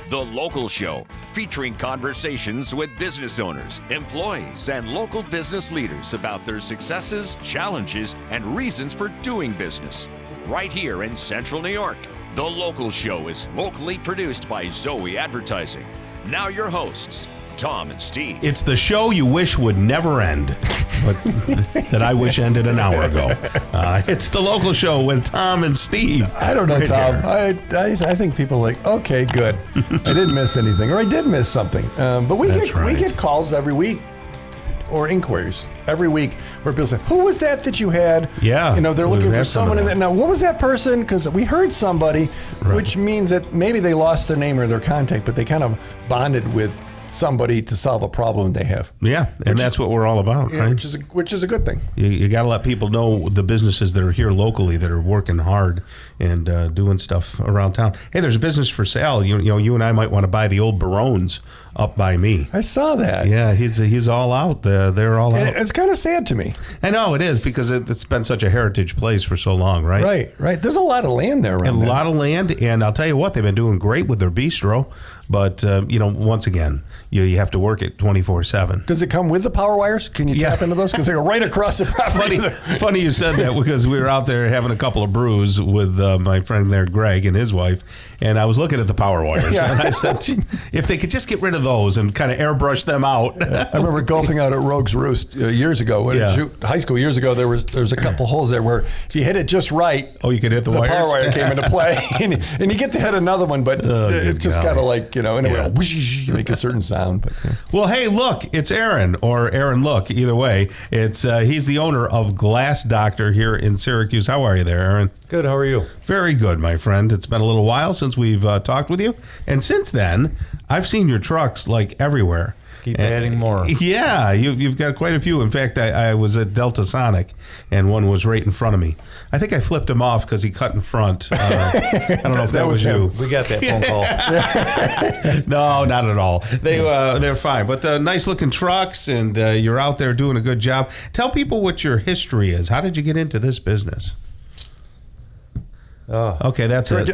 The Local Show, featuring conversations with business owners, employees, and local business leaders about their successes, challenges, and reasons for doing business. Right here in Central New York. The Local Show is locally produced by Zoey Advertising. Now your hosts, Tom and Steve. It's the show you wish would never end, but that I wish ended an hour ago. It's The Local Show with Tom and Steve. I don't know, right, Tom. I think people are like, okay, good. I didn't miss anything, or I did miss something. But we get calls every week, or inquiries every week, where people say, "Who was that you had?" Yeah, they're looking for someone in there. Now, what was that person? Because we heard somebody, right, which means that maybe they lost their name or their contact, but they kind of bonded with somebody to solve a problem they have. Yeah, and that's what we're all about, right? Which is a good thing. You got to let people know the businesses that are here locally that are working hard and doing stuff around town. Hey, there's a business for sale. You and I might want to buy the old Barones up by me. I saw that. Yeah, he's all out. They're all out. It's kind of sad to me. I know it is, because it's been such a heritage place for so long, right? Right. There's a lot of land there around. A lot of land, and I'll tell you what, they've been doing great with their bistro. But once again, you have to work it 24/7. Does it come with the power wires? Can you tap into those? Because they go right across the property. Funny you said that, because we were out there having a couple of brews with my friend there, Greg, and his wife, and I was looking at the power wires, and I said, if they could just get rid of those and kind of airbrush them out. I remember golfing out at Rogue's Roost years ago. High school years ago, there was a couple holes there where if you hit it just right, you could hit the wires. Power wire came into play, and you get to hit another one, but it just kind of like, anyway, whoosh, you make a certain sound. But well, hey, look, it's Aaron, or Aaron Look, either way. It's he's the owner of Glass Doctor here in Syracuse. How are you there, Aaron? Good. How are you? Very good, my friend. It's been a little while since we've talked with you, and since then, I've seen your trucks like everywhere. Keep adding more. Yeah, you've got quite a few. In fact, I was at Delta Sonic, and one was right in front of me. I think I flipped him off because he cut in front. I don't know if that was you. We got that phone call. No, not at all. They're fine. But nice looking trucks, and you're out there doing a good job. Tell people what your history is. How did you get into this business? Okay, that's it.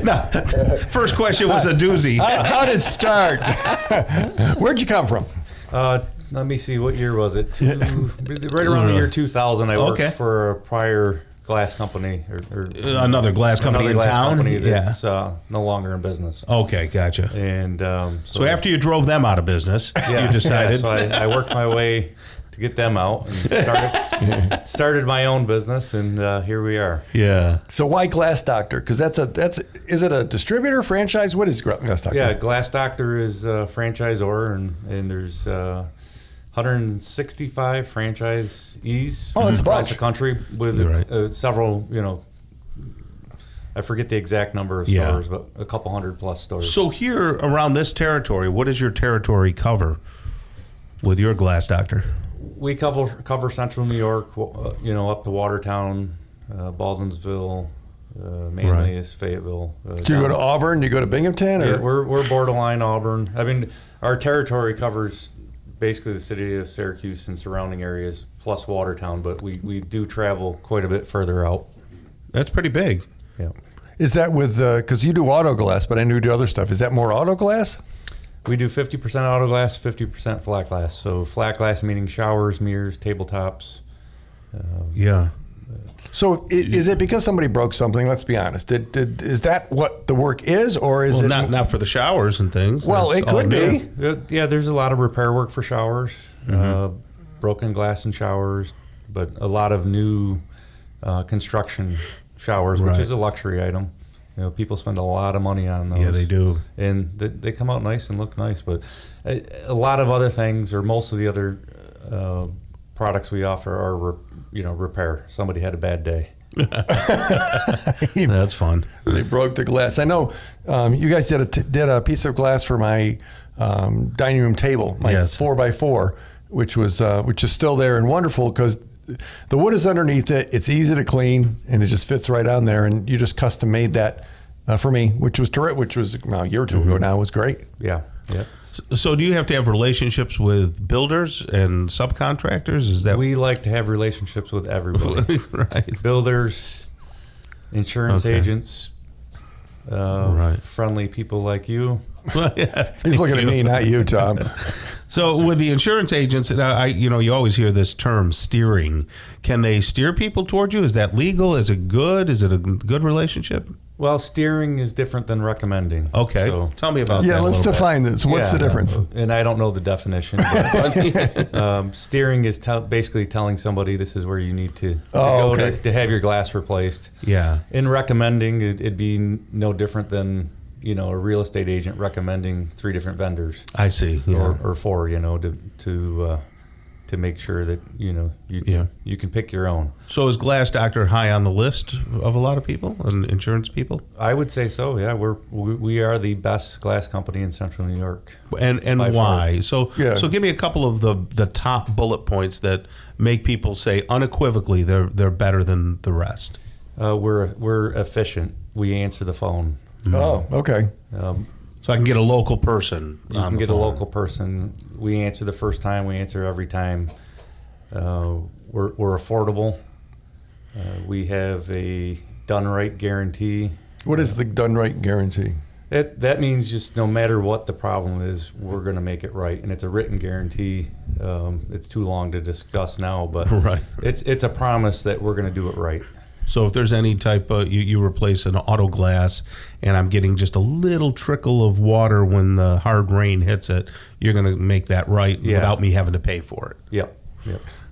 No, first question was a doozy. How did it start? Where'd you come from? Let me see. What year was it? Right around the year 2000. I worked for a prior glass company, or another glass company in town. Company that's no longer in business. Okay, gotcha. And so after you drove them out of business, you decided. So I worked my way to get them out and started my own business, and here we are. Yeah. So why Glass Doctor? Because is it a distributor, franchise? What is Glass Doctor? Yeah, Glass Doctor is a franchisor, and there's 165 franchisees across the country with several, I forget the exact number of stores, but a couple hundred plus stores. So here around this territory, what does your territory cover with your Glass Doctor? We cover Central New York, up to Watertown, Baldwinsville, mainly is Fayetteville. Do you go to Auburn? Do you go to Binghamton? Or? Yeah, we're borderline Auburn. I mean, our territory covers basically the city of Syracuse and surrounding areas, plus Watertown, but we do travel quite a bit further out. That's pretty big. Yeah. Is that with, because you do auto glass, but I know you do other stuff. Is that more auto glass? We do 50% auto glass, 50% flat glass. So flat glass meaning showers, mirrors, tabletops. So is it because somebody broke something? Let's be honest. Is that what the work is, or is it not for the showers and things? Well, it could be. Yeah, there's a lot of repair work for showers, broken glass in showers, but a lot of new construction showers, which is a luxury item. People spend a lot of money on those. Yeah, they do. And they come out nice and look nice. But a lot of other things, or most of the other products we offer are, repair. Somebody had a bad day. That's fun. They broke the glass. I know you guys did a piece of glass for my dining room table, my 4x4, which is still there and wonderful because the wood is underneath it. It's easy to clean, and it just fits right on there. And you just custom made that for me, which was a year or two ago now. It was great. Yeah. So do you have to have relationships with builders and subcontractors? Is that we like to have relationships with everybody? Right. Builders, insurance agents, friendly people like you. He's looking at me, not you, Tom. So with the insurance agents, you always hear this term steering. Can they steer people toward you? Is that legal? Is it good? Is it a good relationship? Well, steering is different than recommending. Okay. So, tell me about that. Yeah, let's define this. What's the difference? And I don't know the definition. But, steering is basically telling somebody this is where you need to go to have your glass replaced. Yeah. In recommending, it'd be no different than a real estate agent recommending 3 different vendors. I see. Yeah. Or 4, to make sure that you can pick your own. So is Glass Doctor high on the list of a lot of people and insurance people? I would say so. Yeah, we are the best glass company in Central New York. And why? So give me a couple of the top bullet points that make people say unequivocally they're better than the rest. We're efficient. We answer the phone. Oh, okay. So I can get a local person. You can get a local person. We answer the first time. We answer every time. We're affordable. We have a done right guarantee. What is the done right guarantee? That means just no matter what the problem is, we're going to make it right, and it's a written guarantee. It's too long to discuss now, but it's a promise that we're going to do it right. So if there's any type of, you replace an auto glass and I'm getting just a little trickle of water when the hard rain hits it, you're going to make that right without me having to pay for it. Yep.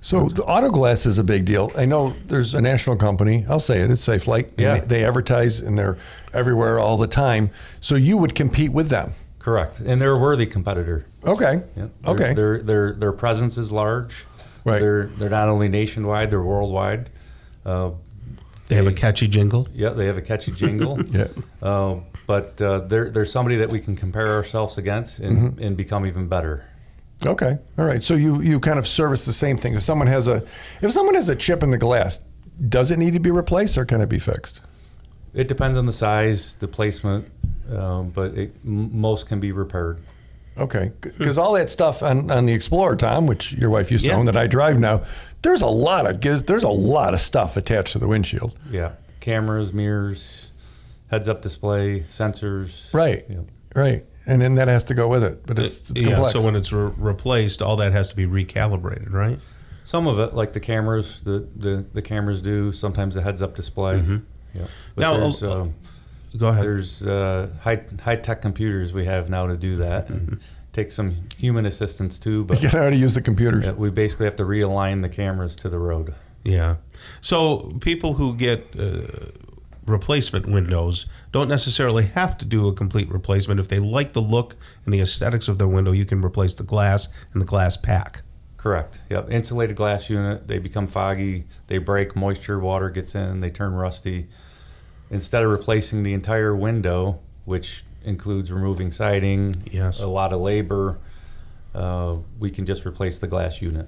So the auto glass is a big deal. I know there's a national company, I'll say it, it's Safe Light. Yeah. They advertise and they're everywhere all the time. So you would compete with them. Correct. And they're a worthy competitor. Okay. Yeah. Their presence is large. Right. They're not only nationwide, they're worldwide. They have a catchy jingle. Yeah, they have a catchy jingle. But they're somebody that we can compare ourselves against and become even better. Okay, all right. So you kind of service the same thing. If someone has a chip in the glass, does it need to be replaced or can it be fixed? It depends on the size, the placement, but most can be repaired. Okay, because all that stuff on the Explorer, Tom, which your wife used to own, that I drive now, there's a lot of stuff attached to the windshield. Yeah, cameras, mirrors, heads-up display, sensors. Right, right, and then that has to go with it. But it's complex. So when it's replaced, all that has to be recalibrated, right? Some of it, like the cameras, the cameras do. Sometimes the heads-up display. Yeah. But now, go ahead. There's high-tech computers we have now to do that, and take some human assistance too. But you know how to use the computers. We basically have to realign the cameras to the road. Yeah. So people who get replacement windows don't necessarily have to do a complete replacement. If they like the look and the aesthetics of their window, you can replace the glass and the glass pack. Correct. Yep. Insulated glass unit. They become foggy. They break. Moisture, water gets in. They turn rusty. Instead of replacing the entire window, which includes removing siding, a lot of labor, we can just replace the glass unit.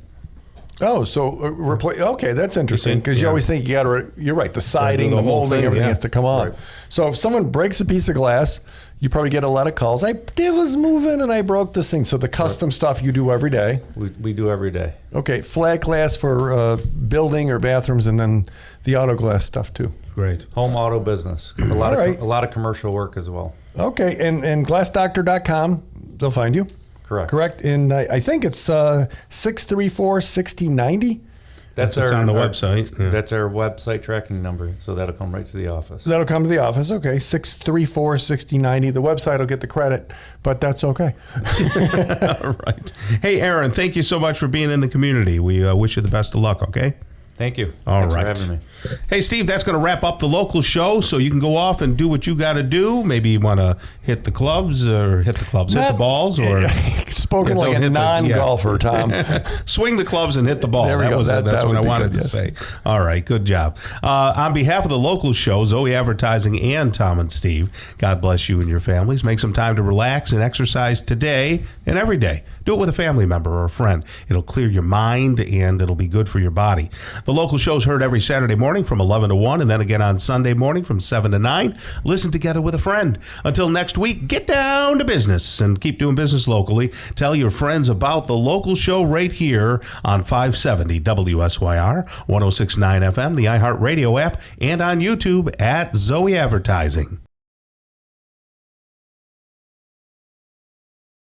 Oh, so okay, that's interesting because you always think you're right, the siding, the molding, everything has to come on. Right. So if someone breaks a piece of glass, you probably get a lot of calls. I was moving and I broke this thing. So the custom stuff you do every day. We do every day. Okay, flat glass for building or bathrooms, and then the auto glass stuff too. Great. Home auto business. A lot of commercial work as well. Okay, and glassdoctor.com, they'll find you. Correct. And I think it's 634-6090. That's on the website. Yeah. That's our website tracking number, so that'll come right to the office. That'll come to the office. Okay, 634-6090. The website will get the credit, but that's okay. All right. Hey, Aaron, thank you so much for being in the community. We wish you the best of luck, okay? Thank you. Thanks for having me. Hey, Steve, that's going to wrap up the local show, so you can go off and do what you got to do. Maybe you want to hit the balls, or hit spoken like a non-golfer, Tom. Swing the clubs and hit the ball. There we go. That's what I wanted to say. All right, good job. On behalf of the local show, Zoey Advertising, and Tom and Steve, God bless you and your families. Make some time to relax and exercise today and every day. Do it with a family member or a friend. It'll clear your mind and it'll be good for your body. The local show's heard every Saturday morning from 11 to 1 and then again on Sunday morning from 7 to 9. Listen together with a friend. Until next week, get down to business and keep doing business locally. Tell your friends about the local show right here on 570 WSYR, 106.9 FM, the iHeartRadio app, and on YouTube at Zoey Advertising.